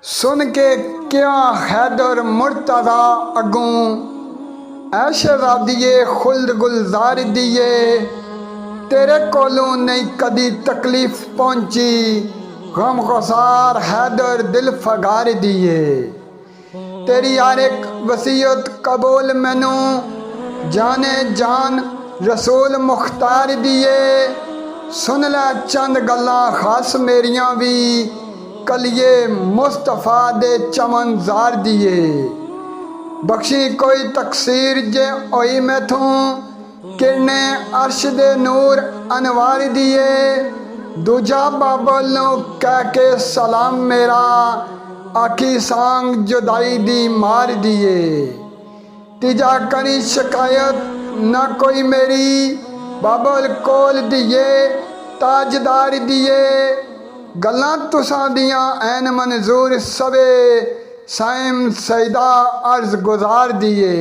सुन के क्या हैदर मुर्तज़ा अगों ऐशरादिए खुल्द गुलजार दिए तेरे कोलों नहीं कदी तकलीफ पहुंची गम गुसार हैदर दिल फगार दिए तेरी हर एक वसीयत कबूल मैनू जाने जान रसूल मुख्तार दिए सुन लै चंद गल्लां खास मेरियां भी कलिए मुस्तफा दे चमन जार दिए बख्शी कोई तकसीर जे होई मैथों किरने अर्श दे नूर अनवार दिए दूजा बाबल नू कह के सलाम मेरा आखी सांग जुदाई दी मार दिए तीजा करी शिकायत ना कोई मेरी बाबल कोल दिए ताजदार दिए गल्लां तुसां दियां ऐन मंजूर सवे साइम सैदा अर्ज गुजार दिए।